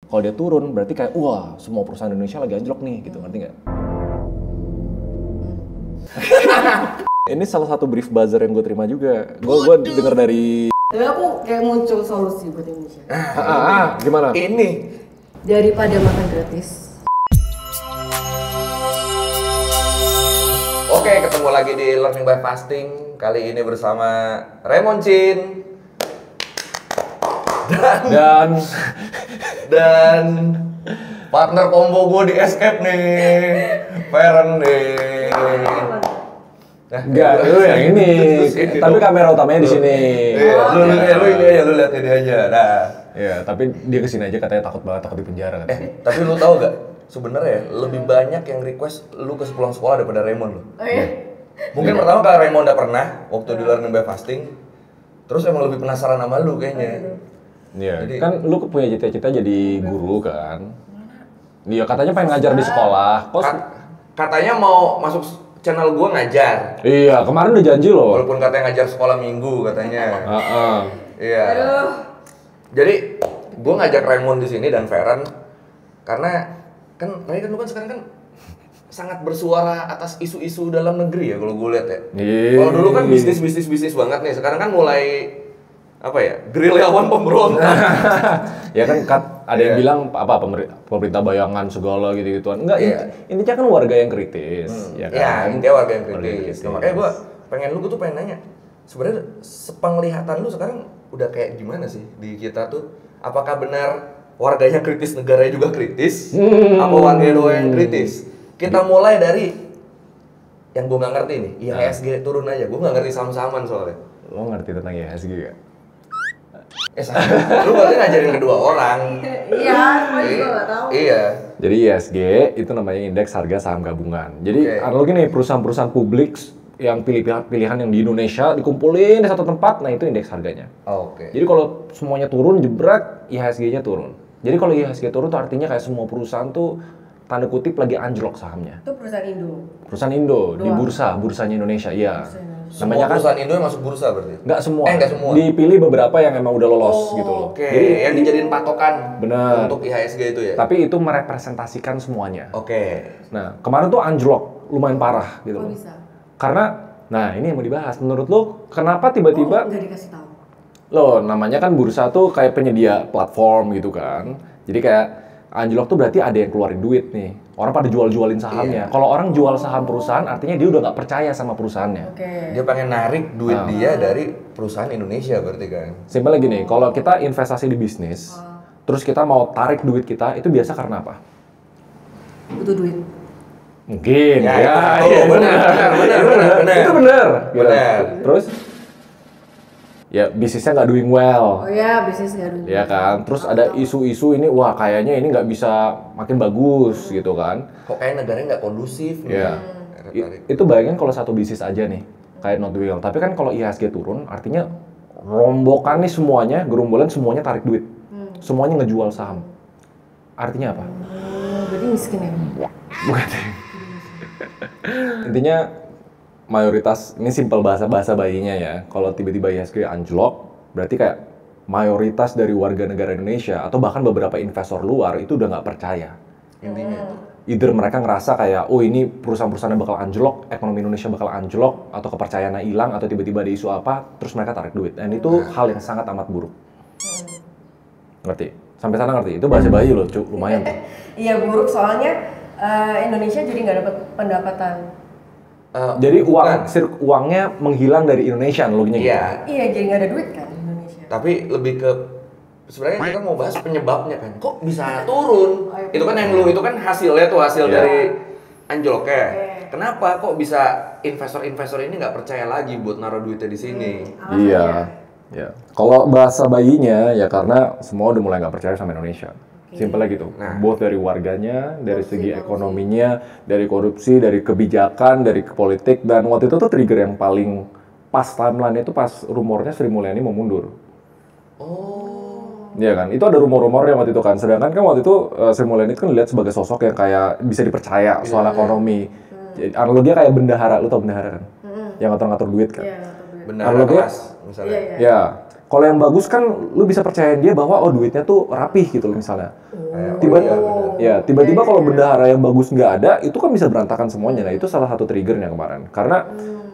Kalau dia turun berarti kayak wah semua perusahaan Indonesia lagi anjlok nih gitu, ngerti nggak? Ini salah satu brief buzzer yang gue terima juga. Gue denger dari. Tapi aku kayak muncul solusi buat Indonesia. Gimana? Ini Daripada makan gratis. Oke, ketemu lagi di Learning by Fasting. Kali ini bersama Raymond Chin dan partner combo gue di Escape nih, Feren nih. Enggak, lu yang ini. Tapi kamera utamanya di sini. Iya, lu lihat ini aja. Nah, ya, tapi dia kesini aja katanya takut banget, takut di penjara kan. tapi lu tahu gak? Sebenarnya lebih banyak yang request lu ke pulang sekolah daripada Raymond lu. Oh iya? Mungkin pertama kali Raymond udah pernah waktu di Learning by Fasting. Terus emang lebih penasaran sama lu kayaknya. Iya, kan lu punya cita-cita jadi guru kan? Iya, katanya pengen ngajar di sekolah. Katanya mau masuk channel gua ngajar. Iya, kemarin udah janji loh. Walaupun katanya ngajar sekolah minggu katanya. Iya. Aduh. Jadi gua ngajak Raymond di sini dan Feren karena kan lu kan sekarang kan sangat bersuara atas isu-isu dalam negeri ya kalau gue lihat ya. Kalau dulu kan bisnis banget nih, sekarang kan mulai apa ya, gerilyawan pemberontak. Ya kan ada yang bilang apa pemerintah bayangan segala gitu-gituan. Enggak, intinya kan warga yang kritis, ya kan? Ya, intinya warga yang kritis. Nah, makanya gue pengen nanya, sebenarnya sepenglihatan lu sekarang udah kayak gimana sih di kita tuh? Apakah benar warganya kritis, negaranya juga kritis? Apa warganya doang yang kritis? Kita mulai dari yang gue nggak ngerti nih, IHSG turun aja. Gue nggak ngerti saham-sahaman soalnya. Lo ngerti tentang IHSG gak? Lu berarti ngajarin kedua orang. Iya, aku juga nggak tahu. Iya. Jadi IHSG itu namanya indeks harga saham gabungan. Jadi analogi nih perusahaan-perusahaan publik yang pilihan yang di Indonesia dikumpulin di satu tempat, nah itu indeks harganya. Oke. Jadi kalau semuanya turun jebret, IHSG-nya turun. Jadi kalau IHSG turun tuh artinya kayak semua perusahaan tuh tanda kutip lagi anjlok sahamnya. Itu perusahaan Indo. Perusahaan Indo di bursanya Indonesia, iya. Namanya kan perusahaan Indo yang masuk bursa berarti? Nggak semua. Nggak semua. Dipilih beberapa yang emang udah lolos gitu loh. Oke. Jadi yang dijadiin patokan bener untuk IHSG itu ya. Tapi itu merepresentasikan semuanya. Oke. Nah, kemarin tuh anjlok lumayan parah gitu loh. Bisa? Karena nah, ini yang mau dibahas. Menurut lo kenapa tiba-tiba nggak dikasih tahu? Loh, namanya kan bursa tuh kayak penyedia platform gitu kan. Jadi kayak anjlok tuh berarti ada yang keluarin duit nih. Orang pada jual-jualin sahamnya. Kalau orang jual saham perusahaan artinya dia udah nggak percaya sama perusahaannya. Dia pengen narik duit dia dari perusahaan Indonesia berarti kan. Simpel lagi nih, kalau kita investasi di bisnis, terus kita mau tarik duit kita, itu biasa karena apa? Butuh duit. Mungkin, benar. Itu benar. Benar. Terus, ya bisnisnya nggak doing well. Oh ya, bisnis nggak doing well. Ya kan, terus ada isu-isu ini, wah kayaknya ini nggak bisa makin bagus gitu kan. Kok kayak negaranya nggak kondusif nih. Ya, itu bayangin kalau satu bisnis aja nih, kayak not doing well. Tapi kan kalau IHSG turun, artinya rombokan nih semuanya, gerombolan semuanya tarik duit. Semuanya ngejual saham. Artinya apa? Berarti miskin ya? Bukan. Intinya mayoritas, ini simpel bahasa bayinya ya. Kalau tiba-tiba IHSG anjlok, berarti kayak mayoritas dari warga negara Indonesia atau bahkan beberapa investor luar itu udah nggak percaya. Intinya itu. Either mereka ngerasa kayak, oh ini perusahaan-perusahaannya bakal anjlok, ekonomi Indonesia bakal anjlok, atau kepercayaannya hilang, atau tiba-tiba ada isu apa, terus mereka tarik duit. Dan itu hal yang sangat amat buruk. Ngerti? Sampai sana ngerti? Itu bahasa bayi loh, lumayan tuh. Iya buruk soalnya Indonesia jadi nggak dapat pendapatan. Jadi uangnya menghilang dari Indonesia, loginya gitu. Iya, jadi nggak ada duit kan Indonesia. Tapi lebih ke sebenarnya kita mau bahas penyebabnya kan. Kok bisa turun? Itu kan yang itu kan hasilnya tuh dari anjloknya. Kenapa kok bisa investor-investor ini nggak percaya lagi buat naruh duitnya di sini? Iya. Ya. Kalau bahasa bayinya ya karena semua udah mulai nggak percaya sama Indonesia. Simpelnya gitu. Both dari warganya, dari segi ekonominya, dari korupsi, dari kebijakan, dari politik, dan waktu itu tuh trigger yang paling pas timeline itu pas rumornya Sri Mulyani mau mundur. Iya kan, itu ada rumor-rumornya waktu itu kan. Sedangkan kan waktu itu Sri Mulyani itu kan dilihat sebagai sosok yang kayak bisa dipercaya soal ekonomi. Analoginya kayak bendahara, lu tau bendahara kan? Yang ngatur-ngatur duit kan? Bendahara kelas misalnya. Ya, Kalau yang bagus kan lu bisa percaya dia bahwa oh duitnya tuh rapih gitu loh misalnya. Tiba-tiba kalau bendahara yang bagus nggak ada, itu kan bisa berantakan semuanya. Nah itu salah satu triggernya kemarin. Karena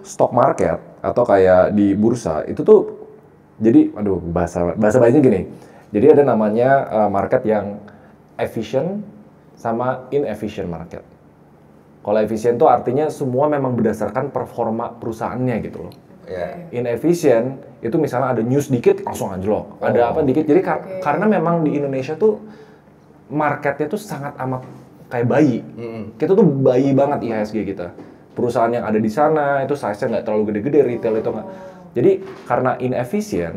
stock market atau kayak di bursa itu tuh jadi bahasa baiknya gini. Jadi ada namanya market yang efficient sama inefficient market. Kalau efisien tuh artinya semua memang berdasarkan performa perusahaannya gitu loh. Inefficient itu misalnya ada news dikit langsung anjlok, ada apa dikit. Jadi karena memang di Indonesia tuh marketnya tuh sangat amat kayak bayi. Kita tuh bayi banget IHSG kita. Perusahaan yang ada di sana itu size-nya nggak terlalu gede-gede, retail itu nggak. Jadi karena inefficient,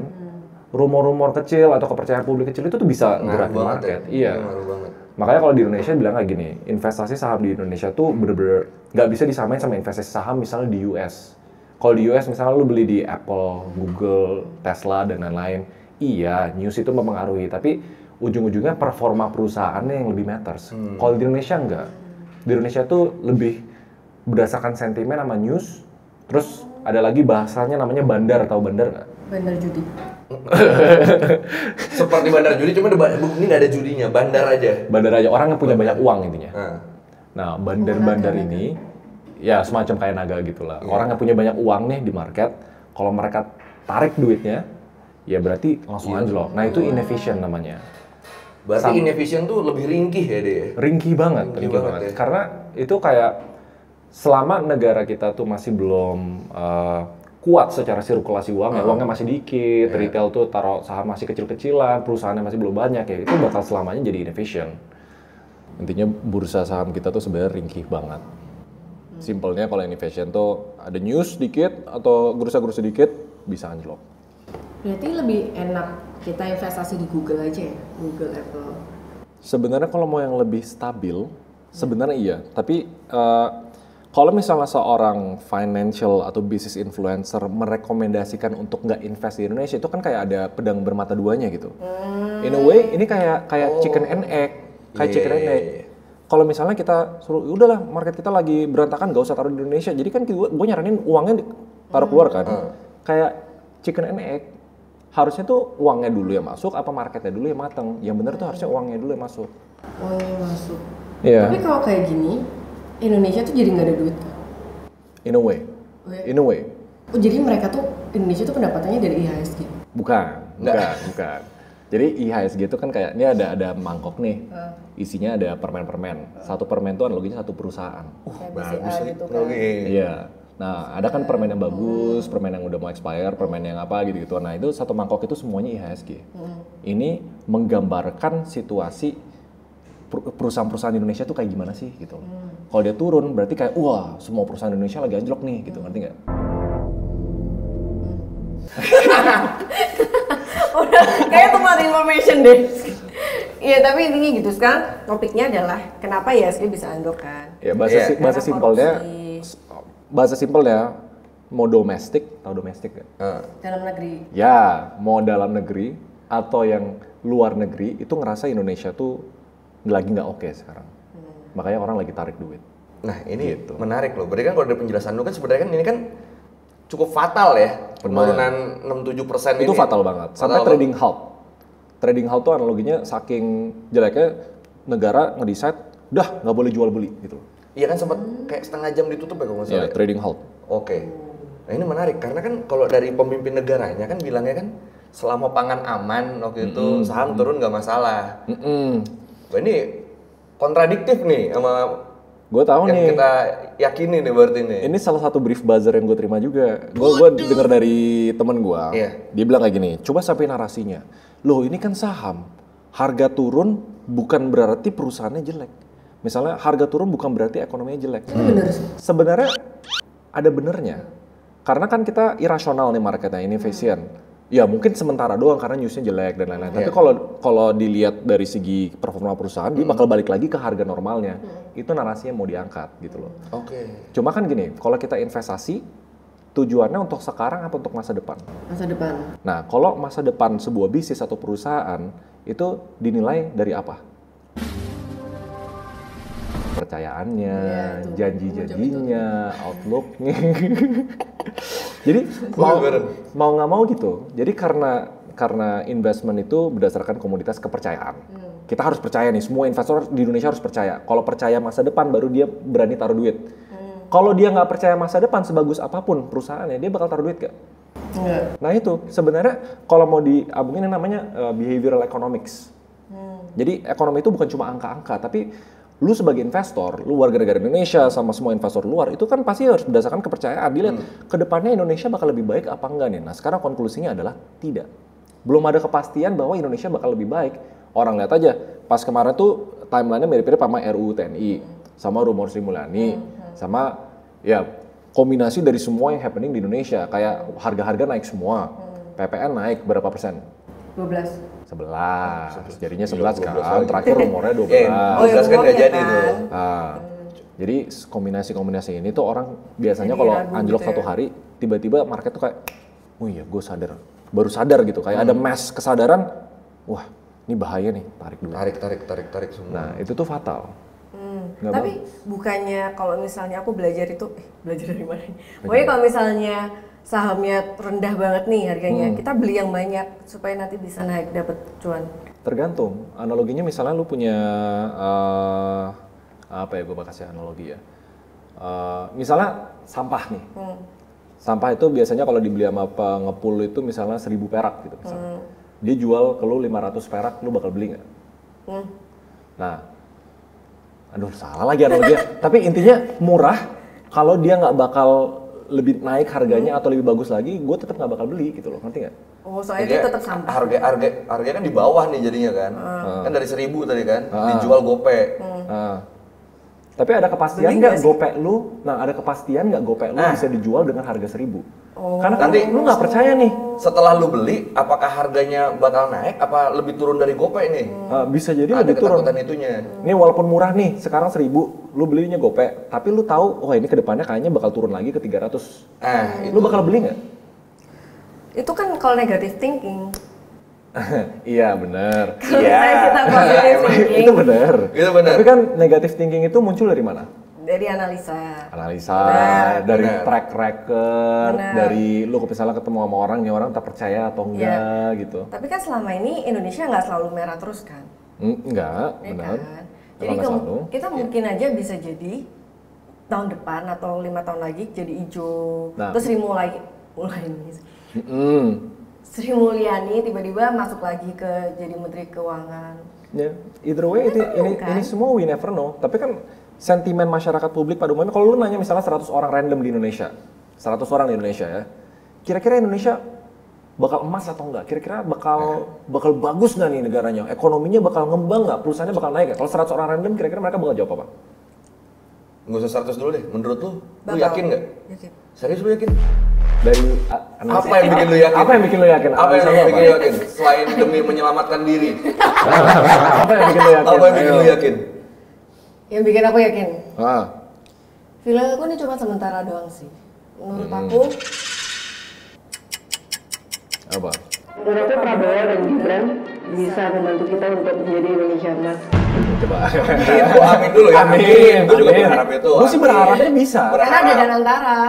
rumor-rumor kecil atau kepercayaan publik kecil itu tuh bisa gerakin market. Iya. Makanya kalau di Indonesia bilang kayak gini, investasi saham di Indonesia tuh bener-bener nggak bisa disamain sama investasi saham misalnya di US. Kalau di US misalnya lu beli di Apple, Google, Tesla dan lain-lain, iya news itu mempengaruhi, tapi ujung-ujungnya performa perusahaannya yang lebih matters. Kalau di Indonesia enggak. Di Indonesia tuh lebih berdasarkan sentimen sama news, terus ada lagi bahasanya namanya bandar, tahu bandar nggak? Bandar judi. Seperti bandar judi, cuma ini nggak ada judinya, bandar aja. Bandar aja, orang yang punya banyak uang intinya. Nah, bandar-bandar ini, ya semacam kayak naga gitulah. Orang yang punya banyak uang nih di market, kalau mereka tarik duitnya, ya berarti langsung anjlok. Nah itu inefficient namanya. Berarti inefficient tuh lebih ringkih ya dia? Ringkih banget. Ya. Karena itu kayak selama negara kita tuh masih belum kuat secara sirkulasi uang, ya uangnya masih dikit, retail tuh taruh saham masih kecil-kecilan, perusahaannya masih belum banyak ya, itu bakal selamanya jadi inefficient. Intinya bursa saham kita tuh sebenarnya ringkih banget. Simpelnya kalau inefficient tuh ada news dikit atau gerusa-gerusa dikit bisa anjlok. Berarti lebih enak kita investasi di Google aja ya, Google, Apple. Sebenarnya kalau mau yang lebih stabil, sebenarnya iya. Tapi kalau misalnya seorang financial atau business influencer merekomendasikan untuk nggak invest di Indonesia, itu kan kayak ada pedang bermata duanya gitu. In a way, ini kayak chicken and egg, chicken and egg. Kalau misalnya kita suruh, udahlah market kita lagi berantakan, nggak usah taruh di Indonesia. Jadi kan gue nyaranin uangnya taruh keluar kan, kayak chicken and egg. Harusnya tuh uangnya dulu yang masuk, apa marketnya dulu yang mateng. Yang benar tuh harusnya uangnya dulu yang masuk. Uangnya masuk. Iya. Tapi kalau kayak gini, Indonesia tuh jadi nggak ada duit kan? In a way. Oh jadi mereka tuh, Indonesia tuh pendapatannya dari IHSG? Bukan. Jadi IHSG itu kan kayak, ini ada mangkok nih, isinya ada permen-permen. Satu permen tuh analoginya satu perusahaan. Bagus gitu kan? Iya. Nah, ada kan permen yang bagus, permen yang udah mau expire, permen yang apa gitu-gitu. Nah, itu satu mangkok itu semuanya IHSG. Ini menggambarkan situasi perusahaan-perusahaan di Indonesia tuh kayak gimana sih gitu. Kalau dia turun berarti kayak wah, semua perusahaan Indonesia lagi anjlok nih gitu, ngerti nggak? Udah kayak tempat information deh. Iya, tapi intinya gitu. Sekarang topiknya adalah kenapa IHSG bisa anjlok kan? Ya, bahasa simpelnya mau domestik, tahu domestik nggak? Dalam negeri. Ya, mau dalam negeri atau yang luar negeri itu ngerasa Indonesia tuh lagi nggak oke sekarang. Makanya orang lagi tarik duit. Nah ini gitu. Menarik loh. Berarti kan kalau dari penjelasan lu kan sebenarnya kan ini kan cukup fatal ya. Penurunan 6-7% ini. Itu fatal banget. Sampai trading halt. Trading halt tuh analoginya saking jeleknya negara nge-decide, dah nggak boleh jual beli gitu. Iya kan sempat kayak setengah jam ditutup ya kalau nggak salah. Iya, trading halt. Oke. Nah ini menarik karena kan kalau dari pemimpin negaranya kan bilangnya kan selama pangan aman waktu itu saham turun nggak masalah. Wah ini kontradiktif nih sama gue tahu yang nih. Kita yakini nih berarti nih. Ini salah satu brief buzzer yang gue terima juga. Gue dengar dari temen gue. Dia bilang kayak gini, coba sampai narasinya. Loh ini kan saham, harga turun bukan berarti perusahaannya jelek. Misalnya harga turun bukan berarti ekonominya jelek. Sebenarnya ada benernya. Karena kan kita irasional nih marketnya, inefficient. Ya mungkin sementara doang karena newsnya jelek dan lain-lain. Tapi kalau dilihat dari segi performa perusahaan, dia bakal balik lagi ke harga normalnya. Itu narasinya mau diangkat gitu loh. Cuma kan gini, kalau kita investasi, tujuannya untuk sekarang apa untuk masa depan? Masa depan. Nah, kalau masa depan sebuah bisnis atau perusahaan, itu dinilai dari apa? Percayaannya, janji-janjinya, outlooknya. Jadi mau nggak mau gitu. Jadi karena karena investment itu berdasarkan komoditas kepercayaan. Kita harus percaya nih, semua investor di Indonesia harus percaya. Kalau percaya masa depan baru dia berani taruh duit. Kalau dia nggak percaya masa depan sebagus apapun perusahaannya, dia bakal taruh duit gak? Nah itu sebenarnya kalau mau diambungin yang namanya behavioral economics. Jadi ekonomi itu bukan cuma angka-angka, tapi lu sebagai investor, lu warga negara Indonesia sama semua investor luar itu kan pasti harus berdasarkan kepercayaan. Dilihat kedepannya Indonesia bakal lebih baik apa enggak nih. Nah sekarang konklusinya adalah tidak. Belum ada kepastian bahwa Indonesia bakal lebih baik. Orang lihat aja, pas kemarin tuh timeline-nya mirip-mirip sama RUU TNI, sama rumor Sri Mulyani, sama ya kombinasi dari semua yang happening di Indonesia. Kayak harga-harga naik semua, PPN naik berapa persen? 12. 11, jadinya 11 kan, terakhir rumornya 12. 12 kan nggak jadi tuh. Jadi kombinasi-kombinasi ini tuh orang biasanya kalau anjlok satu hari, tiba-tiba market tuh kayak, oh iya gue sadar, baru sadar gitu, kayak ada mass kesadaran, wah ini bahaya nih, tarik dulu. Tarik semua. Nah itu tuh fatal. Tapi bukannya kalau misalnya aku belajar itu, belajar dari mana? Pokoknya kalau misalnya sahamnya rendah banget nih harganya, kita beli yang banyak supaya nanti bisa naik dapat cuan. Tergantung. Analoginya misalnya lu punya apa ya, gue bakal kasih analogi ya. Misalnya sampah nih. Sampah itu biasanya kalau dibeli sama pengepul itu misalnya 1.000 perak gitu misalnya. Dia jual ke lu 500 perak, lu bakal beli nggak? Nah, aduh salah lagi analoginya. Tapi intinya murah, kalau dia nggak bakal lebih naik harganya atau lebih bagus lagi, gue tetap nggak bakal beli gitu loh, ngerti nggak? Oh, soalnya itu tetap sampah. Harga kan di bawah nih jadinya kan. Kan dari 1.000 tadi kan, dijual gope. Tapi ada kepastian nggak gope lu? Nah, ada kepastian nggak gope lu bisa dijual dengan harga 1.000? Karena nanti lu nggak percaya nih. Setelah lu beli, apakah harganya bakal naik? Apa lebih turun dari gope nih? Bisa jadi lebih turun. Ada ketakutan itunya. Ini walaupun murah nih, sekarang 1.000, lu belinya gope, tapi lu tahu, oh ini kedepannya kayaknya bakal turun lagi ke 300. Lu bakal beli nggak? Itu kan kalau negative thinking. Iya benar. Kalau misalnya kita positive thinking. Itu benar. Itu benar. Tapi kan negative thinking itu muncul dari mana? Dari analisa. Dari track record, dari lu misalnya ketemu sama orang, nih orang tak percaya atau enggak gitu. Tapi kan selama ini Indonesia nggak selalu merah terus kan? Enggak, Ya benar. kan? Jadi kita mungkin aja bisa jadi tahun depan atau 5 tahun lagi jadi hijau. Terus Sri Mulyani tiba-tiba masuk lagi ke jadi Menteri Keuangan. Ya, either way ini semua we never know. Tapi kan sentimen masyarakat publik pada umumnya, kalau lu nanya misalnya 100 orang random di Indonesia, 100 orang di Indonesia ya, kira-kira Indonesia bakal emas atau enggak? Kira-kira bakal bagus nggak nih negaranya? Ekonominya bakal ngembang nggak? Perusahaannya bakal naik nggak? Kalau 100 orang random, kira-kira mereka bakal jawab apa? Nggak usah 100 dulu deh, menurut lu yakin nggak? Yakin. Serius lu yakin? Dari apa yang bikin lu yakin? Apa yang bikin lu yakin? Apa yang bikin lu yakin? Selain demi menyelamatkan diri. Apa yang bikin lu yakin? Apa yang bikin lu yakin? Yang bikin aku yakin? Feeling aku ini cuma sementara doang sih. Menurut aku. Apa? Menurut aku Prabowo dan Gibran bisa membantu kita untuk menjadi Indonesia emas. Coba. Gua amin dulu ya. Amin. Gua juga berharap itu. Gua sih berharapnya bisa. Karena ada Danantara.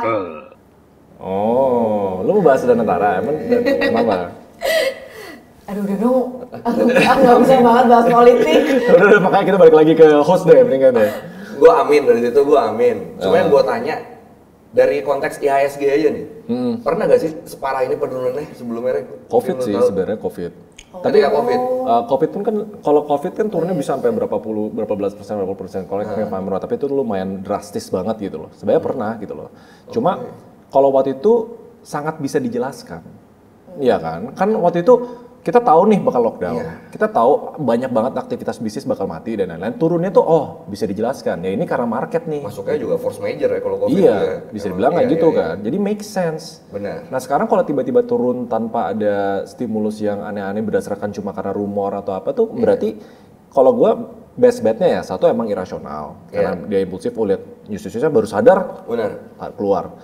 Oh, lu mau bahas Danantara? Emang kenapa? Aduh udah dong, aku nggak bisa banget bahas politik. Udah, makanya kita balik lagi ke host deh, mendingan deh. Gua amin, dari situ gua amin. Cuma yang gua tanya, dari konteks IHSG aja nih, pernah gak sih separah ini penurunannya sebelumnya? Covid sih sebenarnya, Covid. Tapi ya Covid. Covid pun kan, kalau Covid kan turunnya bisa sampai berapa belas persen, kalau yang paling murah. Tapi itu lumayan drastis banget gitu loh. Sebenarnya pernah gitu loh. Cuma kalau waktu itu sangat bisa dijelaskan, iya kan? Kan waktu itu kita tahu nih bakal lockdown, kita tahu banyak banget aktivitas bisnis bakal mati dan lain-lain. Turunnya tuh bisa dijelaskan. Ya ini karena market nih. Masuknya juga force major ya kalau Covid. Iya, bisa dibilang kayak gitu kan. Jadi make sense. Benar. Nah sekarang kalau tiba-tiba turun tanpa ada stimulus yang aneh-aneh berdasarkan cuma karena rumor atau apa tuh, berarti kalau gue best bet-nya ya satu emang irasional karena dia impulsif. Lihat news-newsnya baru sadar, keluar.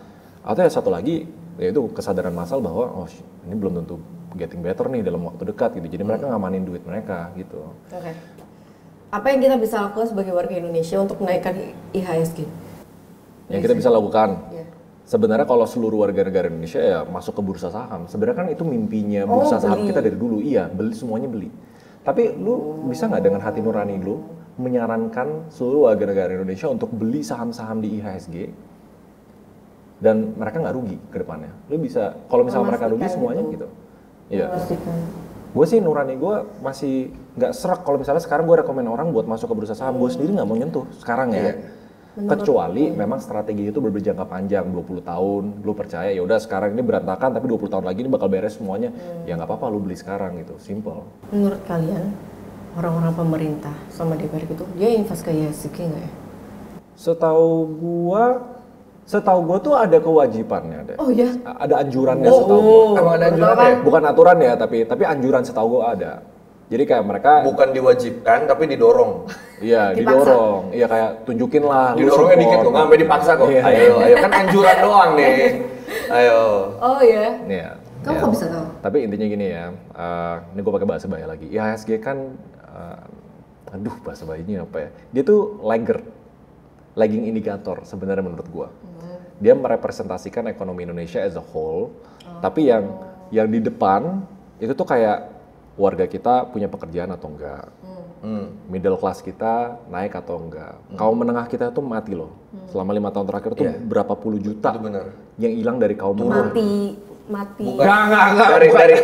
Atau ya satu lagi yaitu kesadaran massal bahwa ini belum tentu getting better nih dalam waktu dekat gitu. Jadi mereka ngamanin duit mereka gitu. Oke. Apa yang kita bisa lakukan sebagai warga Indonesia untuk menaikkan IHSG? Yang kita bisa lakukan? Sebenarnya kalau seluruh warga negara Indonesia ya masuk ke bursa saham. Sebenarnya kan itu mimpinya bursa saham kita dari dulu. Iya, semuanya beli. Tapi lu bisa nggak dengan hati nurani lu menyarankan seluruh warga negara Indonesia untuk beli saham-saham di IHSG dan mereka nggak rugi ke depannya? Lu bisa, kalau misalnya mereka rugi semuanya gitu. Iya. Gue sih nurani gue masih nggak serak kalau misalnya sekarang gue rekomen orang buat masuk ke bursa saham. Gue sendiri nggak mau nyentuh sekarang ya. Kecuali memang strategi itu berjangka panjang 20 tahun, lu percaya ya udah sekarang ini berantakan tapi 20 tahun lagi ini bakal beres semuanya. Ya nggak apa-apa lu beli sekarang gitu, simple. Menurut kalian orang-orang pemerintah sama DPR gitu dia invest ke IHSG nggak ya? Setahu gua tuh ada kewajibannya deh. Oh ya? Ada anjurannya setahu gua. Emang ada anjurannya? Bukan aturan ya, tapi anjuran setahu gua ada. Jadi kayak mereka bukan diwajibkan tapi didorong. Iya, didorong. Iya kayak tunjukin lah. Didorongnya dikit kok, nggak sampai dipaksa kok. Iya. Ayo kan anjuran doang nih. Ayo. Oh ya? Iya. Kamu kok bisa tahu? Tapi intinya gini ya, ini gue pakai bahasa Bayi lagi. IHSG kan, bahasa Bayinya apa ya? Dia tuh lagging indikator sebenarnya menurut gue. Dia merepresentasikan ekonomi Indonesia as a whole, tapi yang di depan itu tuh kayak warga kita punya pekerjaan atau enggak, middle class kita naik atau enggak, kaum menengah kita tuh mati loh. Selama 5 tahun terakhir tuh berapa puluh juta yang hilang dari kaum menengah. Mati. Bukan. Dari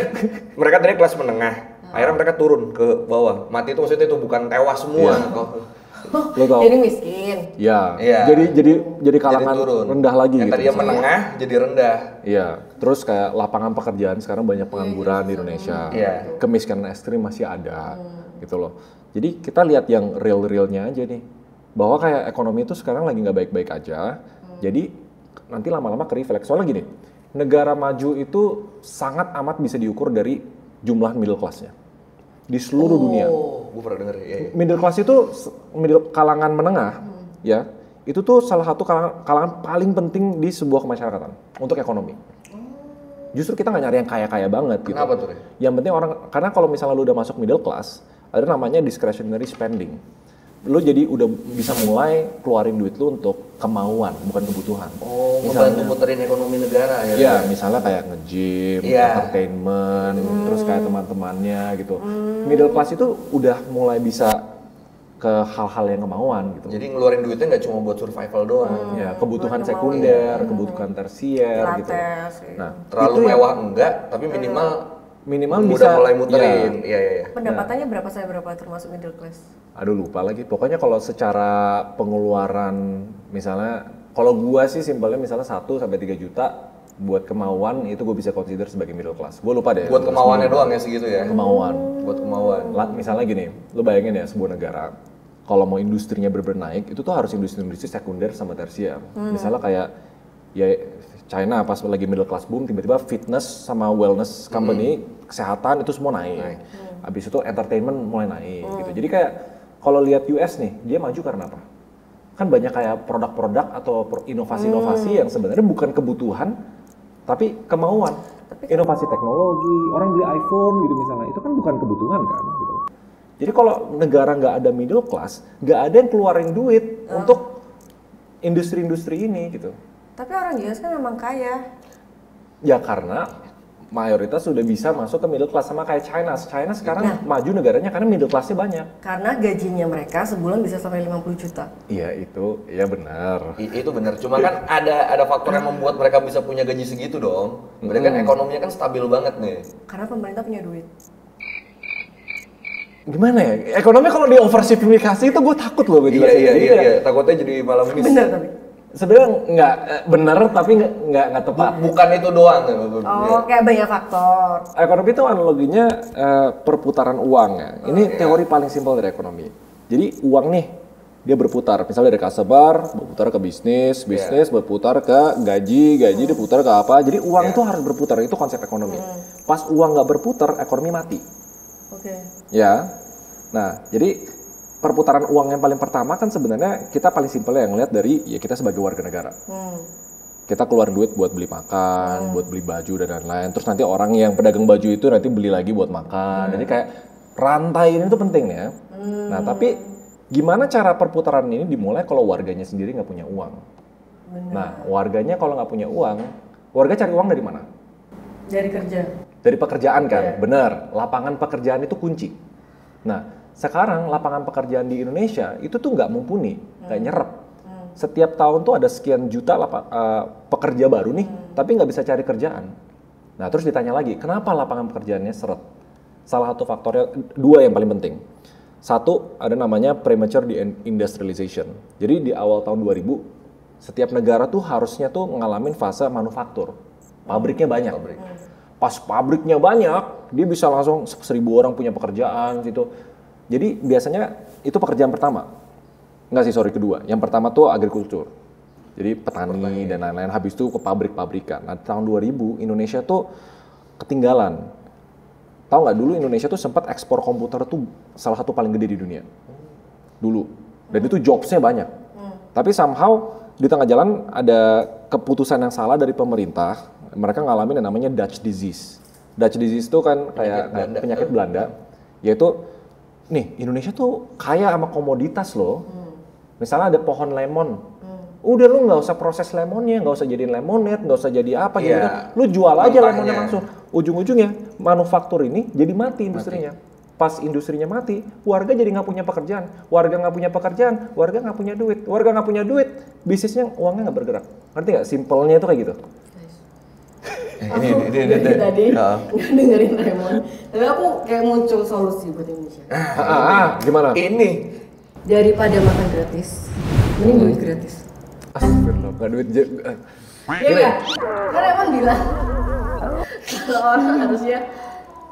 mereka dari kelas menengah, akhirnya mereka turun ke bawah. Mati itu maksudnya itu bukan tewas semua. Lo tahu? Jadi miskin. Iya. Jadi kalangan rendah lagi yang gitu. Tadinya menengah jadi rendah. Iya. Terus kayak lapangan pekerjaan sekarang banyak pengangguran di Indonesia. Kemiskinan ekstrim masih ada gitu loh. Jadi kita lihat yang real-realnya aja nih. Bahwa kayak ekonomi itu sekarang lagi nggak baik-baik aja. Jadi nanti lama-lama ke-reflect. Soalnya gini, negara maju itu sangat amat bisa diukur dari jumlah middle class-nya. Di seluruh dunia. Gue pernah denger ya. Middle class itu kalangan menengah, ya. Itu tuh salah satu kalangan paling penting di sebuah kemasyarakatan untuk ekonomi. Justru kita nggak nyari yang kaya-kaya banget gitu. Kenapa tuh? Yang penting karena kalau misalnya lu udah masuk middle class, ada namanya discretionary spending. Lu jadi udah bisa mulai keluarin duit lu untuk kemauan, bukan kebutuhan. Misalnya muterin ekonomi negara ya. Iya, misalnya kayak nge-gym, entertainment, terus kayak teman-temannya gitu. Middle class itu udah mulai bisa ke hal-hal yang kemauan gitu. Jadi ngeluarin duitnya nggak cuma buat survival doang. Ya, kebutuhan sekunder, kebutuhan tersier gitu. Nah, terlalu mewah enggak, tapi minimal bisa mulai muterin. Iya. Pendapatannya berapa termasuk middle class? Aduh lupa lagi. Pokoknya kalau secara pengeluaran misalnya kalau gua sih simpelnya misalnya 1 sampai 3 juta buat kemauan itu gue bisa consider sebagai middle class. Gua lupa deh. Buat kemauannya doang ya segitu ya. Kemauan. Buat kemauan. Misalnya gini, lu bayangin ya sebuah negara kalau mau industrinya benar-benar naik itu tuh harus industri sekunder sama tersier. Misalnya kayak ya China pas lagi middle class boom, tiba-tiba fitness sama wellness company, kesehatan itu semua naik. Habis itu entertainment mulai naik gitu. Jadi kayak kalau lihat US nih, dia maju karena apa? Kan banyak kayak produk-produk atau inovasi-inovasi yang sebenarnya bukan kebutuhan, tapi kemauan. Inovasi teknologi, orang beli iPhone gitu misalnya, itu kan bukan kebutuhan kan gitu. Jadi kalau negara nggak ada middle class, nggak ada yang keluarin duit untuk industri-industri ini gitu. Tapi orang US kan memang kaya. Ya karena mayoritas sudah bisa masuk ke middle class sama kayak China. China sekarang maju negaranya karena middle class-nya banyak. Karena gajinya mereka sebulan bisa sampai 50 juta. Iya itu, ya benar. Itu benar. Cuma kan ada faktor yang membuat mereka bisa punya gaji segitu dong. Mereka kan ekonominya kan stabil banget nih. Karena pemerintah punya duit. Gimana ya? Ekonomi kalau di oversimplifikasi itu gue takut loh gue jelasin. Iya. Takutnya jadi malah miss. Bener tapi. Sebenarnya nggak benar tapi nggak tepat. Bukan itu doang. Kayak banyak faktor. Ekonomi itu analoginya perputaran uang ya. Ini teori paling simpel dari ekonomi. Jadi uang nih dia berputar. Misalnya dari customer berputar ke bisnis berputar ke gaji diputar ke apa. Jadi uang itu harus berputar. Itu konsep ekonomi. Pas uang nggak berputar, ekonomi mati. Ya. Nah, jadi perputaran uang yang paling pertama kan sebenarnya kita paling simpel yang ngeliat dari ya kita sebagai warga negara. Kita keluar duit buat beli makan, buat beli baju dan lain-lain. Terus nanti orang yang pedagang baju itu nanti beli lagi buat makan. Jadi kayak rantai ini tuh penting ya. Nah tapi gimana cara perputaran ini dimulai kalau warganya sendiri nggak punya uang? Nah, warganya kalau nggak punya uang, warga cari uang dari mana? Dari kerja. Dari pekerjaan kan, benar. Lapangan pekerjaan itu kunci. Nah, sekarang lapangan pekerjaan di Indonesia itu tuh nggak mumpuni, nggak nyerap. Setiap tahun tuh ada sekian juta pekerja baru nih, tapi nggak bisa cari kerjaan. Nah, terus ditanya lagi, kenapa lapangan pekerjaannya seret? Salah satu faktornya, dua yang paling penting. Satu, ada namanya premature deindustrialization. Jadi di awal tahun 2000, setiap negara tuh harusnya tuh ngalamin fase manufaktur. Pabriknya banyak. Pas pabriknya banyak, dia bisa langsung 1.000 orang punya pekerjaan gitu. Jadi biasanya itu pekerjaan pertama. Enggak sih, sorry, kedua. Yang pertama tuh agrikultur. Jadi petani dan lain-lain, habis itu ke pabrik-pabrikan. Nah, tahun 2000 Indonesia tuh ketinggalan. Tahu nggak, dulu Indonesia tuh sempat ekspor komputer tuh salah satu paling gede di dunia. Dulu. Dan itu jobsnya banyak. Tapi somehow di tengah jalan ada keputusan yang salah dari pemerintah. Mereka ngalamin yang namanya Dutch disease. Dutch disease itu kan kayak penyakit Belanda. Yaitu, nih Indonesia tuh kaya sama komoditas loh. Misalnya ada pohon lemon. Udah lu nggak usah proses lemonnya, nggak usah jadiin lemonade, nggak usah jadi apa gitu. Lu jual aja lemonnya langsung. Ujung-ujungnya manufaktur ini jadi mati industrinya. Pas industrinya mati, warga jadi nggak punya pekerjaan. Warga nggak punya pekerjaan, warga nggak punya duit. Warga nggak punya duit, bisnisnya uangnya nggak bergerak. Ngerti nggak? Simpelnya itu kayak gitu. Ini tadi dengerin Raymond. Tapi aku kayak muncul solusi buat Indonesia. Gimana? Ini daripada makan gratis, mending duit gratis. Astagfirullah, nggak duit Iya, karena emang bilang kalau orang harusnya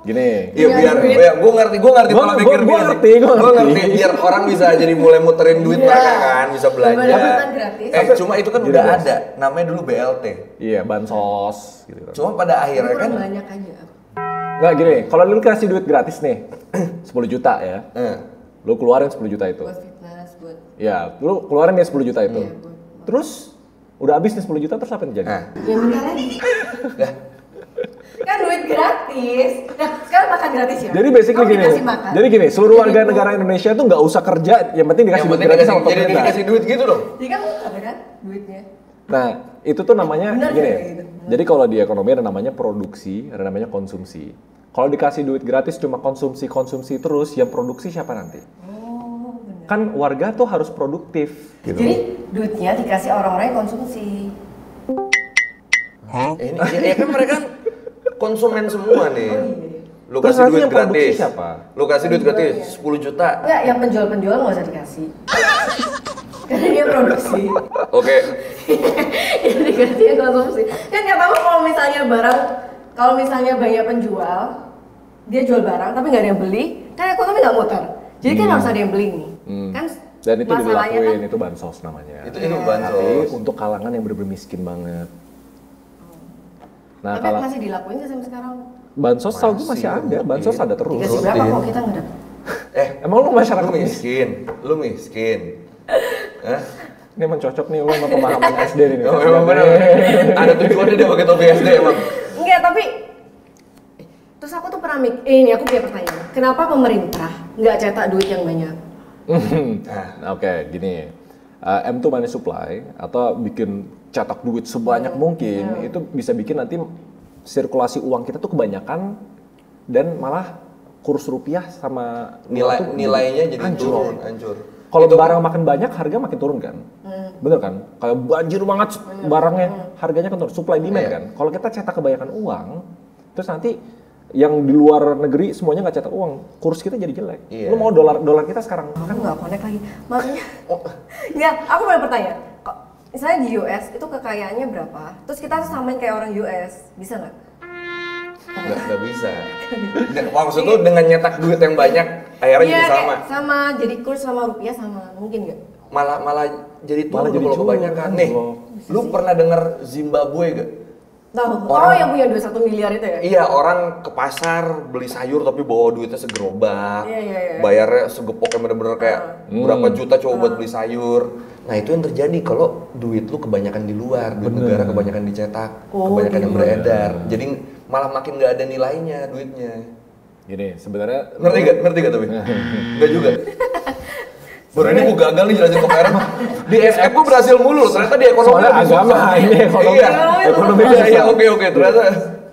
gini. Iya biar gue ngerti pola pikir dia. Gue ngerti biar orang bisa jadi mulai muterin duit mereka kan, bisa belanja. Cuma itu kan udah ada, namanya dulu BLT. Iya, bansos gitu. Cuma pada akhirnya kan banyak aja. Nggak gini, kalau lu kasih duit gratis nih, 10 juta ya. Lu keluarin 10 juta itu. Buat fitness, buat. Ya, lu keluarin nih 10 juta itu. Terus udah habis nih 10 juta, terus apa yang terjadi? Ya minta lagi. Kan duit gratis. Nah, sekarang makan gratis ya. Jadi basically gini. Jadi gini, seluruh warga negara Indonesia tuh nggak usah kerja, yang penting dikasih duit gratis sama pemerintah. Jadi dikasih duit gitu dong. Jadi kan ada kan duitnya. Nah, itu tuh namanya benar gini. Gitu. Jadi kalau di ekonomi ada namanya produksi, ada namanya konsumsi. Kalau dikasih duit gratis cuma konsumsi terus, yang produksi siapa nanti? Kan warga tuh harus produktif. Gitu. Jadi duitnya dikasih orang-orang yang konsumsi. Ini ya kan mereka konsumen semua nih. Lu terus kasih duit gratis. Siapa? Lu kasih duit gratis 10 juta. Enggak, yang penjual-penjual nggak usah dikasih. Karena dia produksi. Oke. Yang dikasih yang konsumsi. Kan nggak tahu kalau misalnya banyak penjual, dia jual barang tapi nggak ada yang beli, kan ekonomi nggak muter. Jadi kan harus ada yang beli nih. Kan dan itu dilakuin, kan, itu bansos namanya. Itu bansos. Tapi untuk kalangan yang benar-benar miskin banget. Nah, tapi masih dilakuin nggak sampai sekarang? Bansos tahu gue masih ada, bansos ada terus. Dikasih berapa kok kita nggak dapat? Emang lu masyarakat lu miskin. Hah? Ini emang cocok nih lu sama pemahaman SD nih. Oh, emang bener. Ada tujuannya dia pakai topi SD emang. Enggak, tapi terus aku tuh pernah ini aku punya pertanyaan. Kenapa pemerintah nggak cetak duit yang banyak? Oke, gini. M to money supply atau bikin cetak duit sebanyak mungkin itu bisa bikin nanti sirkulasi uang kita tuh kebanyakan dan malah kurs rupiah sama nilainya jadi hancur. Kalau barang makin banyak harga makin turun kan, bener kan? Kayak banjir banget barangnya, harganya kan turun. Supply demand kan. Kalau kita cetak kebanyakan uang, terus nanti yang di luar negeri semuanya nggak cetak uang, kurs kita jadi jelek. Lu mau dolar kita sekarang? Kan nggak connect lagi. Maksudnya, ya aku mau bertanya. Misalnya di US itu kekayaannya berapa? Terus kita samain kayak orang US, bisa nggak? Nggak bisa. Maksud lu dengan nyetak duit yang banyak, akhirnya jadi sama? Sama, jadi kurs sama rupiah sama, mungkin nggak? Malah jadi turun kalau kebanyakan. Nih, lu pernah dengar Zimbabwe gak? Tahu. Yang punya 21 miliar itu ya? Iya, orang ke pasar beli sayur tapi bawa duitnya segerobak. Bayarnya segepok yang bener-bener kayak berapa juta coba buat beli sayur. Nah, itu yang terjadi kalau duit lu kebanyakan di luar, duit negara kebanyakan dicetak, kebanyakan yang beredar. Jadi malah makin nggak ada nilainya duitnya. Gini, sebenarnya ngerti gak tapi? Nggak juga. Baru ini gue gagal nih jelasin ke parent. Di SF gue berhasil mulu, ternyata di ekonomi Soalnya agama, ini ekonomi. Ekonomi iya, oke, ternyata.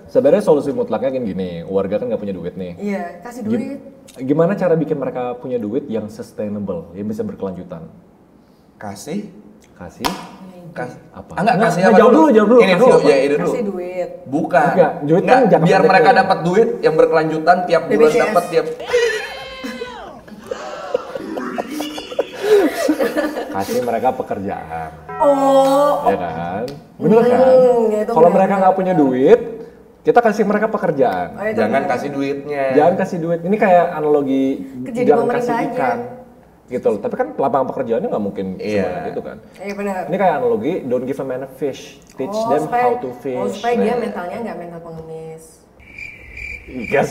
Sebenarnya solusi mutlaknya kan gini, warga kan nggak punya duit nih. Iya, kasih duit. Gimana cara bikin mereka punya duit yang sustainable, yang bisa berkelanjutan? Kasih apa? Enggak, kasih apa jauh dulu. Ini dulu, ya ini dulu. Kasih duit. Bukan. Duit kan biar mereka dapat duit yang berkelanjutan tiap bulan dapat tiap. Kasih mereka pekerjaan. Oh. Ya kan? Bener kan? Kalau mereka nggak punya duit, kita kasih mereka pekerjaan. Jangan kasih duitnya. Jangan kasih duit. Ini kayak analogi jangan kasih ikan. Aja. Gitu loh. Tapi kan lapangan pekerjaannya nggak mungkin sebanyak itu kan. Iya benar. Ini kayak analogi don't give a man a fish, teach them how to fish. Supaya dia mentalnya nggak mental pengemis. Iya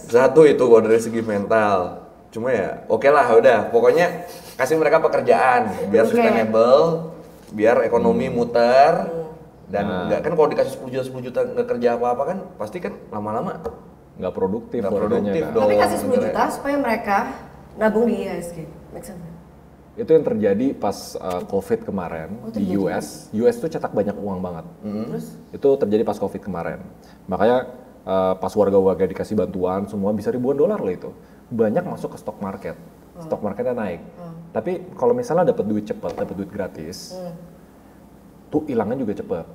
Satu itu kalau dari segi mental. Cuma ya oke lah udah, pokoknya kasih mereka pekerjaan biar sustainable, biar ekonomi muter. Dan enggak kan kalau dikasih 10 juta nggak kerja apa-apa kan pasti kan lama-lama nggak produktif kan. Tapi kasih 10 juta supaya mereka nabung di IHSG. Make sense. Itu yang terjadi pas COVID kemarin di US. US tuh cetak banyak uang banget. Terus? Itu terjadi pas COVID kemarin. Makanya pas warga-warga dikasih bantuan semua bisa ribuan dolar loh itu. Banyak masuk ke stock market. Stock marketnya naik. Tapi kalau misalnya dapat duit cepat, dapat duit gratis, tuh hilangnya juga cepat.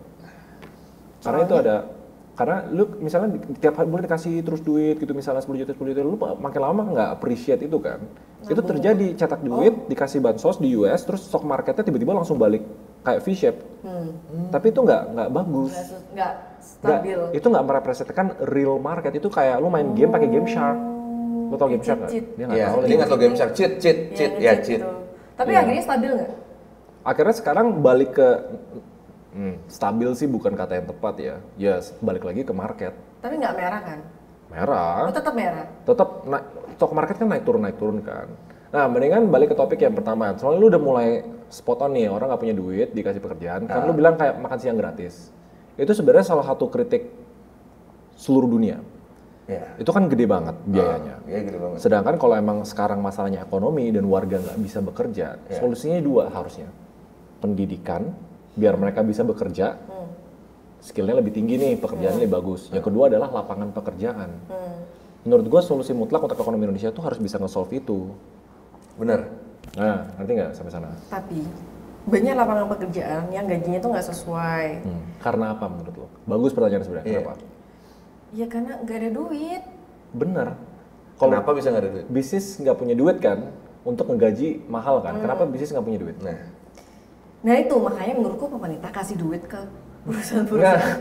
Karena itu ada, karena lu misalnya tiap bulan dikasih terus duit gitu, misalnya 10 juta, lu makin lama nggak appreciate itu kan. Itu terjadi, cetak duit, dikasih bansos di US, terus stock marketnya tiba-tiba langsung balik kayak V-shape. Tapi itu nggak bagus. Nggak stabil. Itu nggak merepresentasikan real market, itu kayak lu main game pakai game shark. Lu tau game shark nggak? Dia nggak tau game shark, cheat. Tapi akhirnya stabil nggak? Akhirnya sekarang balik ke stabil sih bukan kata yang tepat ya. Ya balik lagi ke market. Tapi nggak merah kan? Merah. Oh, tetap merah. Tetap stock market kan naik turun kan. Nah, mendingan balik ke topik yang pertama. Soalnya lu udah mulai spot on nih, orang nggak punya duit, dikasih pekerjaan. Kan lu bilang kayak makan siang gratis. Itu sebenarnya salah satu kritik seluruh dunia. Itu kan gede banget biayanya. Gede banget. Sedangkan kalau emang sekarang masalahnya ekonomi dan warga nggak bisa bekerja, solusinya dua harusnya. Pendidikan, biar mereka bisa bekerja, skillnya lebih tinggi nih, pekerjaannya lebih bagus. Yang kedua adalah lapangan pekerjaan. Menurut gue solusi mutlak untuk ekonomi Indonesia tuh harus bisa nge-solve itu. Bener. Nah, ngerti nggak sampai sana? Tapi banyak lapangan pekerjaan yang gajinya tuh nggak sesuai. Karena apa menurut lo? Bagus pertanyaan sebenarnya. Kenapa? Ya karena nggak ada duit. Bener. Kenapa bisa nggak ada duit? Bisnis nggak punya duit kan untuk ngegaji mahal kan? Kenapa bisnis nggak punya duit? Nah itu makanya menurutku pemerintah kasih duit ke perusahaan-perusahaan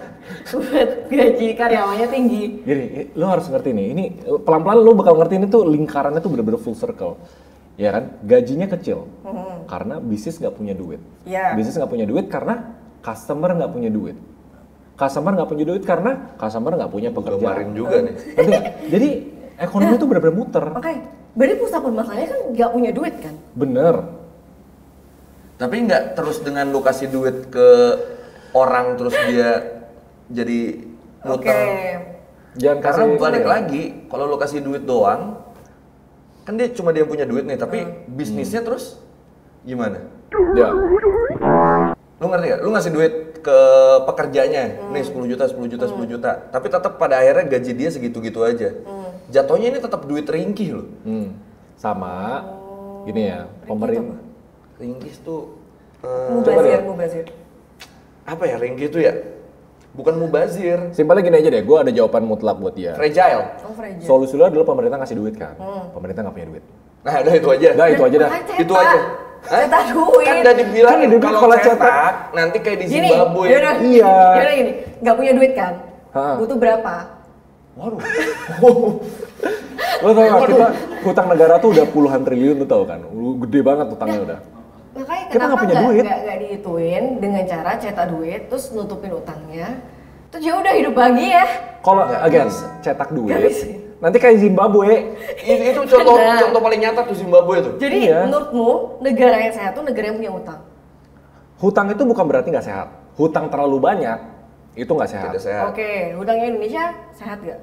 buat gaji karyawannya tinggi. Gini, lo harus ngerti nih, ini pelan-pelan lo bakal ngerti ini tuh lingkarannya tuh bener-bener full circle. Ya kan, gajinya kecil karena bisnis nggak punya duit. Bisnis nggak punya duit karena customer nggak punya duit. Customer nggak punya duit karena customer nggak punya pekerjaan. Kemarin juga nih. Jadi ekonomi tuh bener-bener muter. Oke, berarti pusat permasalahannya kan nggak punya duit kan? Bener. Tapi nggak terus dengan lu kasih duit ke orang terus dia jadi muter. Jangan Karena kasih balik lagi, kalau lu kasih duit doang, kan dia cuma dia punya duit nih, tapi bisnisnya terus gimana? Ya. Lu ngerti gak? Lu ngasih duit ke pekerjanya, nih 10 juta, tapi tetap pada akhirnya gaji dia segitu-gitu aja. Jatuhnya ini tetap duit ringkih loh. Sama, gini ya, pemerintah. Ringkih tuh mubazir. Apa ya ringkih tuh ya? Bukan mubazir. Simpelnya gini aja deh, gue ada jawaban mutlak buat dia. Fragile. Fragile. Solusi lo adalah pemerintah ngasih duit kan, pemerintah nggak punya duit. Nah udah itu aja. Nah itu aja dah. Itu aja. Cetak duit. Kan udah dibilang kalau cetak nanti kayak di Zimbabwe. Iya. Gini, gini, nggak punya duit kan? Butuh berapa? Waduh. Lo tau gak, kita hutang negara tuh udah puluhan triliun, lo tau kan? Gede banget hutangnya udah. Makanya kita nggak punya duit. Nggak dihituin dengan cara cetak duit, terus nutupin utangnya. Terus ya udah hidup bahagia. Kalau cetak duit, nanti kayak Zimbabwe. Itu contoh paling nyata tuh Zimbabwe tuh. Jadi menurutmu negara yang sehat tuh negara yang punya utang? Hutang itu bukan berarti nggak sehat. Hutang terlalu banyak itu nggak sehat. Tidak sehat. Oke, hutangnya Indonesia sehat nggak?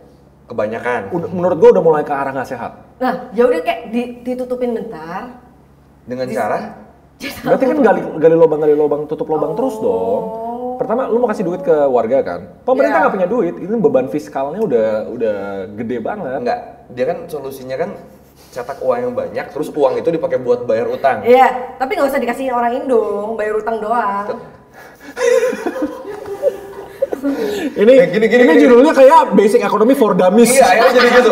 Kebanyakan. Menurut gue udah mulai ke arah nggak sehat. Nah, ya udah kayak ditutupin bentar. Dengan cara? Berarti kan gali lubang, tutup lubang terus dong. Pertama, lu mau kasih duit ke warga kan? Pemerintah nggak punya duit, ini beban fiskalnya udah gede banget. Enggak, dia kan solusinya kan cetak uang yang banyak, terus uang itu dipakai buat bayar utang. Iya, tapi nggak usah dikasihin orang Indo, bayar utang doang. Ini judulnya kayak Basic Economy for Dummies. Iya, akhirnya jadi gitu.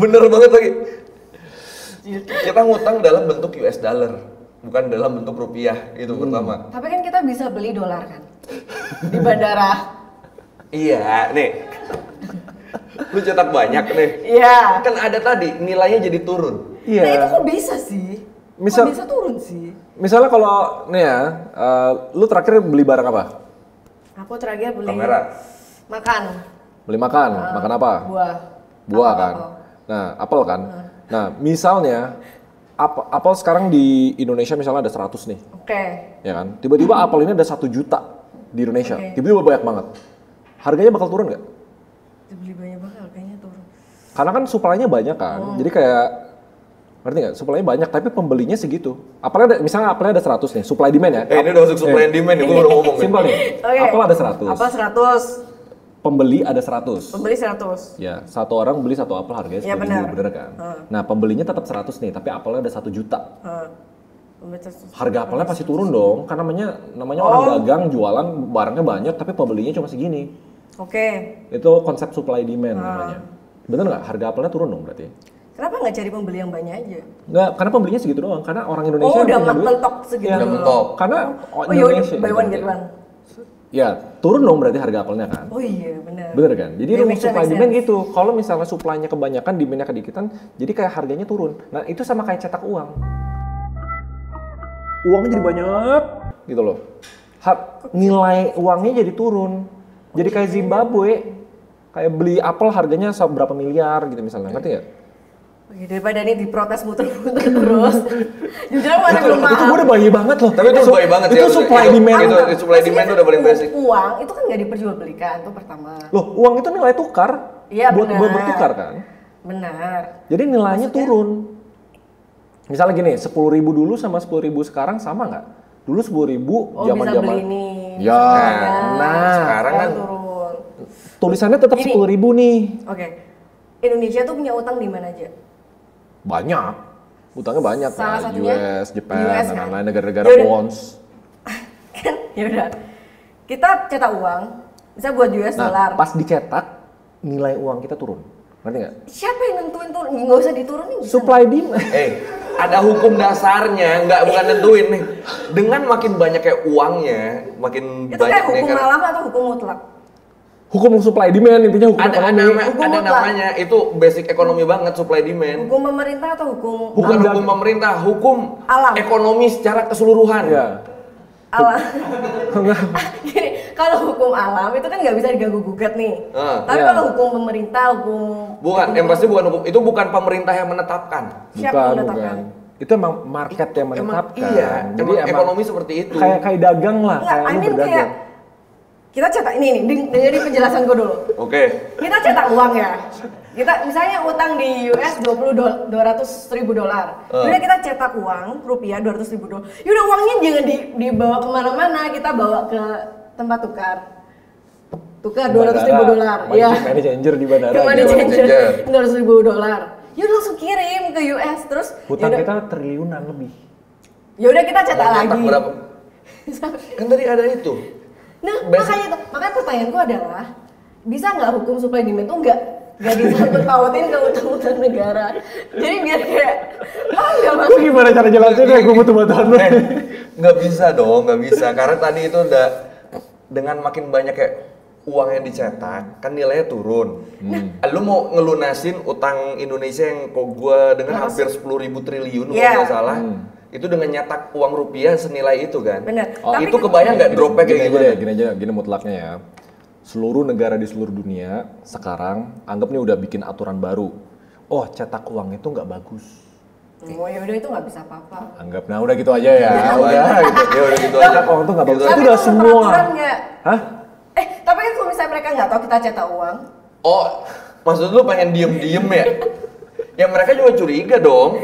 Bener banget lagi. Kita ngutang dalam bentuk US dollar, bukan dalam bentuk rupiah, itu pertama. Tapi kan kita bisa beli dolar kan di bandara. Iya, nih. Lu cetak banyak nih. Iya. Kan ada tadi nilainya jadi turun. Iya. Nah itu kok bisa sih? Kok bisa turun sih? Misalnya kalau nih ya, lu terakhir beli barang apa? Aku terakhir beli kamera. Makan. Beli makan apa? Buah kan. Nah, apel kan. Nah, misalnya apel sekarang di Indonesia misalnya ada 100 nih. Oke. Ya kan? Tiba-tiba apel ini ada 1 juta di Indonesia. Tiba-tiba banyak banget. Harganya bakal turun nggak? Beli banyak banget harganya turun. Karena kan supply-nya banyak kan. Jadi kayak ngerti nggak? Supply-nya banyak tapi pembelinya segitu. Misalnya apelnya ada 100 nih, supply demand ya. Ini udah masuk supply and demand nih, gue udah ngomong. Simpel nih. Apel ada 100. Apel 100. Pembeli ada 100. Pembeli 100. Ya, satu orang beli satu apel harganya 10.000, bener kan? Nah, pembelinya tetap 100 nih, tapi apelnya ada 1 juta. Harga apelnya pasti turun dong, karena namanya orang dagang jualan barangnya banyak, tapi pembelinya cuma segini. Oke. Itu konsep supply demand namanya. Bener nggak? Harga apelnya turun dong berarti? Kenapa nggak cari pembeli yang banyak aja? Nggak, karena pembelinya segitu doang. Karena orang Indonesia udah punya duit. mentok segitu Ya, mentok. Karena Indonesia. Buy one get one. Ya, turun dong berarti harga apelnya kan? Oh iya, benar. Bener kan? Jadi rumus supply demand gitu. Kalau misalnya supply-nya kebanyakan, demand-nya kedikitan, jadi kayak harganya turun. Nah, itu sama kayak cetak uang. Uangnya jadi banyak gitu loh. Nilai uangnya jadi turun. Jadi kayak Zimbabwe. Kayak beli apel harganya berapa miliar gitu misalnya. Ngerti nggak? Oke, daripada ini diprotes muter-muter terus. Jujur aku masih belum paham. Itu gue udah bayi banget loh. Tapi itu bayi banget Itu supply demand. Itu supply demand itu udah paling basic. Uang itu kan nggak diperjualbelikan, itu pertama. Loh, uang itu nilai tukar. Iya, buat benar. bertukar kan. Benar. Jadi nilainya turun. Misalnya gini, 10.000 dulu sama 10.000 sekarang sama nggak? Dulu 10.000 zaman-zaman. Bisa beli ini. Ya, sekarang kan turun. Tulisannya tetap 10.000 nih. Oke. Indonesia tuh punya utang di mana aja? Banyak. Utangnya banyak Salah kan. satunya US, Jepang, US, dan kan? lain-lain negara-negara Yaudah. bonds. Kan, yaudah. Kita cetak uang, bisa buat US dollar. Pas dicetak, nilai uang kita turun. Ngerti nggak? Siapa yang nentuin turun? Nggak usah diturunin. Bisa Supply demand. ada hukum dasarnya, bukan nentuin nih. Dengan makin banyak kayak uangnya, makin itu banyak kayak hukum nih kan. alam atau hukum mutlak? Hukum supply demand intinya hukum ekonomi. Ada namanya, itu basic ekonomi banget supply demand. Hukum pemerintah atau hukum Bukan hukum pemerintah, hukum alam. ekonomi secara keseluruhan. Ya. alam? Gini, kalau hukum alam itu kan nggak bisa diganggu gugat nih. Tapi kalau hukum pemerintah, Bukan, yang pasti bukan hukum. Itu bukan pemerintah yang menetapkan. Siapa yang menetapkan? Itu emang market yang menetapkan. Iya, Jadi emang ekonomi seperti itu. Kayak dagang lah, Nggak, kayak lu berdagang. kayak kita cetak ini dengerin penjelasan gue dulu. Oke. Kita cetak uang ya. Kita misalnya utang di US $200.000. Udah kita cetak uang rupiah $200.000. Yaudah uangnya jangan dibawa kemana-mana, kita bawa ke tempat tukar $200.000. Iya. Money changer di bandara. Ke money changer $200.000. Yaudah langsung kirim ke US terus. Hutang kita triliunan lebih. Yaudah kita cetak lagi. Berapa? Kan tadi ada itu. Nah, makanya pertanyaanku adalah bisa nggak hukum supply demand tuh nggak disangkut pautin ke utang-utang negara? Jadi biar kayak nggak masuk. Lu gimana cara jelasinnya? Gue butuh bantuan lu. Nggak bisa dong, nggak bisa. Karena tadi itu udah dengan makin banyak kayak uang yang dicetak, kan nilainya turun. Lu mau ngelunasin utang Indonesia yang kok gua dengan hampir 10.000 triliun kalau nggak salah. Itu dengan nyetak uang rupiah senilai itu kan. Bener. Itu kebayang nggak dropnya kayak gimana? Gini mutlaknya ya. Seluruh negara di seluruh dunia sekarang anggap nih udah bikin aturan baru. Oh, cetak uang itu nggak bagus. Oh ya udah itu nggak bisa apa-apa. Anggap, nah udah gitu aja ya. Udah gitu. Ya udah gitu aja. Cetak uang tuh nggak bagus. Tapi Itu udah semua. Hah? Tapi kan kalau misalnya mereka nggak tahu kita cetak uang. Oh, Maksud lu pengen diem-diem ya? Ya mereka juga curiga dong.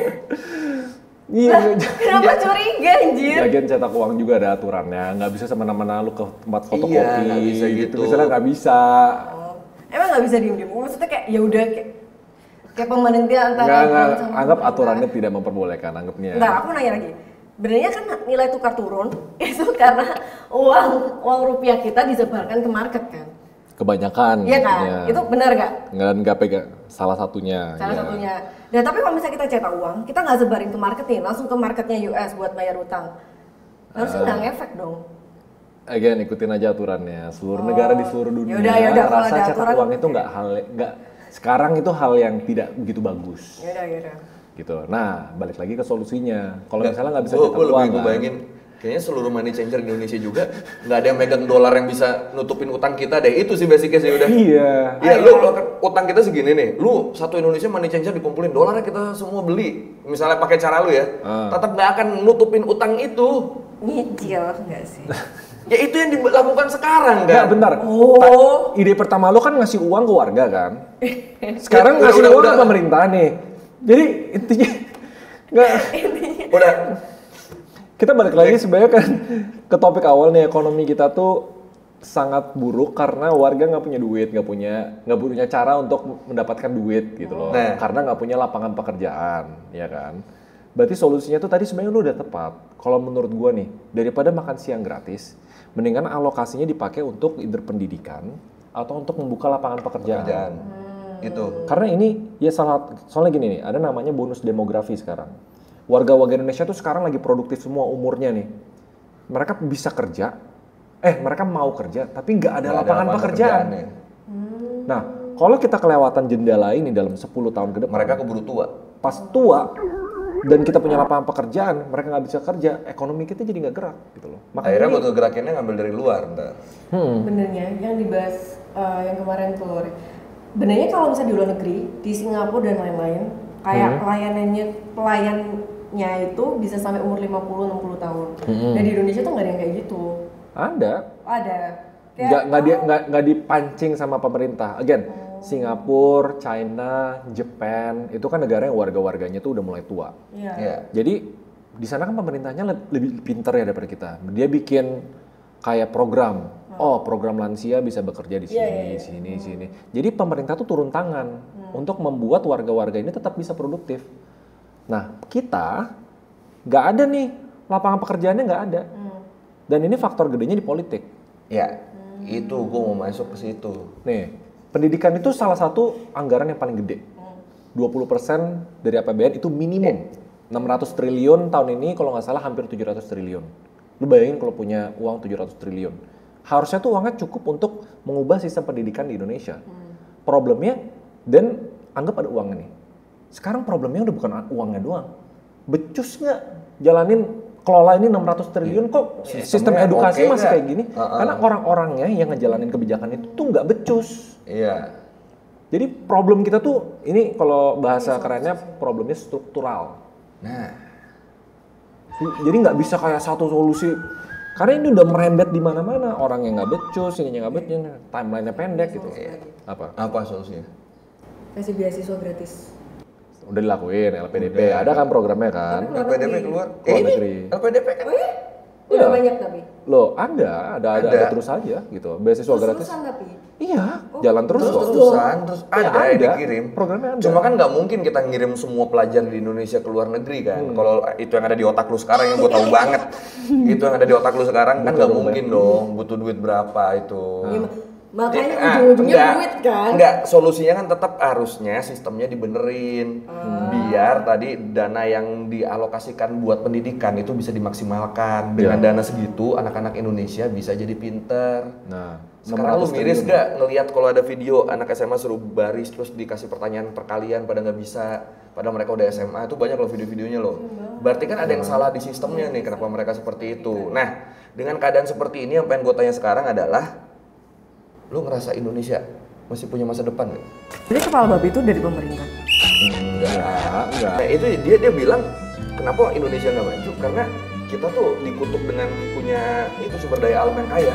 Iya. Kenapa curiga anjir? Lagian cetak uang juga ada aturannya, nggak bisa semena-mena lu ke tempat fotokopi. Iya, nggak bisa gitu. Misalnya nggak bisa. Emang nggak bisa diem-diem? Maksudnya kayak ya udah kayak pemerintah antara Nggak, sama anggap pemerintah. aturannya tidak memperbolehkan, anggapnya. Bentar, aku nanya lagi. Sebenarnya kan nilai tukar turun itu karena uang rupiah kita disebarkan ke market kan? Kebanyakan. Iya kan? Ya. Itu benar nggak? Nggak pegang salah satunya. Salah ya. satunya. Nah tapi kalau misalnya kita cetak uang, kita nggak sebarin ke market nih, langsung ke marketnya US buat bayar utang. Harusnya nggak ngefek dong. Again, ikutin aja aturannya. Seluruh negara di seluruh dunia Yaudah, kalau rasa ada cetak aturan, uang itu nggak sekarang itu hal yang tidak begitu bagus. Yaudah. Gitu. Nah, balik lagi ke solusinya. Kalau misalnya nggak bisa Gue cetak uang, lebih bayangin kayaknya seluruh money changer di Indonesia juga nggak ada yang megang dolar yang bisa nutupin utang kita deh. Itu sih basicnya sih udah. Iya. Iya, lu utang kita segini nih. Lu satu Indonesia money changer dikumpulin dolarnya kita semua beli. Misalnya pakai cara lu ya, tetap nggak akan nutupin utang itu. Nyicil nggak sih? Ya itu yang dilakukan sekarang Nggak, kan. bentar. Oh. Ide pertama lu kan ngasih uang ke warga kan? Sekarang Ya, ngasih udah, uang udah. ke pemerintah nih. Jadi intinya nggak. Udah. Kita balik lagi sebenarnya kan ke topik awal nih, ekonomi kita tuh sangat buruk karena warga nggak punya duit, nggak punya cara untuk mendapatkan duit gitu loh. Nah. Karena nggak punya lapangan pekerjaan, ya kan? Berarti solusinya tuh tadi sebenarnya lu udah tepat. Kalau menurut gua nih, daripada makan siang gratis, mendingan alokasinya dipakai untuk either pendidikan atau untuk membuka lapangan pekerjaan. Itu. Karena ini ya soalnya gini nih, ada namanya bonus demografi sekarang. Warga-warga Indonesia tuh sekarang lagi produktif semua umurnya nih. Mereka bisa kerja, mereka mau kerja, tapi nggak ada lapangan pekerjaan. ya. Nah, kalau kita kelewatan jendela ini dalam 10 tahun ke depan, Mereka keburu tua. pas tua dan kita punya lapangan pekerjaan, mereka nggak bisa kerja, ekonomi kita jadi nggak gerak gitu loh. Akhirnya buat ngegerakinnya ngambil dari luar, ntar. Benernya yang dibahas yang kemarin tuh, benernya kalau misalnya di luar negeri, di Singapura dan lain-lain, kayak pelayannya itu bisa sampai umur 50-60 tahun. Dan di Indonesia tuh nggak ada yang kayak gitu. Ada. Kayak, Nggak dipancing sama pemerintah. Again, Singapura, China, Jepang itu kan negara yang warga-warganya tuh udah mulai tua. Iya. Jadi di sana kan pemerintahnya lebih pintar ya daripada kita. Dia bikin kayak program. Program lansia bisa bekerja di sini, sini. Jadi pemerintah tuh turun tangan untuk membuat warga-warga ini tetap bisa produktif. Nah, kita nggak ada nih, lapangan pekerjaannya nggak ada. Dan ini faktor gedenya di politik. Ya, itu gue mau masuk ke situ. Nih, pendidikan itu salah satu anggaran yang paling gede. 20% dari APBN itu minimum. 600 triliun tahun ini, kalau nggak salah hampir 700 triliun. Lu bayangin kalau punya uang 700 triliun. Harusnya tuh uangnya cukup untuk mengubah sistem pendidikan di Indonesia. Problemnya, dan anggap ada uang nih. Sekarang problemnya udah bukan uangnya doang. Becus nggak jalanin kelola ini 600 triliun kok sistem edukasi masih kayak gini? Karena orang-orangnya yang ngejalanin kebijakan itu tuh nggak becus. Iya. Jadi problem kita tuh, ini kalau bahasa kerennya problemnya struktural. Nah, Jadi nggak bisa kayak satu solusi. Karena ini udah merembet di mana-mana. Orang yang nggak becus, ini nggak becus, timeline-nya pendek gitu. apa solusinya? Kasih beasiswa gratis. Udah dilakuin, LPDP. Ada kan programnya kan? LPDP keluar. Luar negeri. LPDP kan? Udah banyak tapi. Loh, ada terus aja gitu. Beasiswa gratis. Terus-terusan tapi. Iya, jalan terus kok. Terus Ya, ada yang dikirim. Programnya ada. Cuma kan nggak mungkin kita ngirim semua pelajar di Indonesia ke luar negeri kan. Kalau itu yang ada di otak lu sekarang yang gue tahu banget. Itu yang ada di otak lu sekarang kan nggak mungkin dong. Butuh duit berapa itu. Makanya ujung-ujungnya duit kan. Enggak, solusinya kan tetap harusnya sistemnya dibenerin. Biar tadi dana yang dialokasikan buat pendidikan itu bisa dimaksimalkan. Dengan dana segitu anak-anak Indonesia bisa jadi pinter. Nah, Sekarang lu miris gak ngelihat kalau ada video anak SMA suruh baris terus dikasih pertanyaan perkalian pada nggak bisa, padahal mereka udah SMA, itu banyak loh video-videonya loh. Berarti kan ada yang salah di sistemnya nih kenapa mereka seperti itu. Nah, dengan keadaan seperti ini yang pengen gue tanya sekarang adalah, lu ngerasa Indonesia masih punya masa depan nggak? Jadi kepala babi itu dari pemerintah. enggak. Nah itu dia bilang kenapa Indonesia nggak maju karena kita tuh dikutuk dengan punya itu sumber daya alam yang kaya.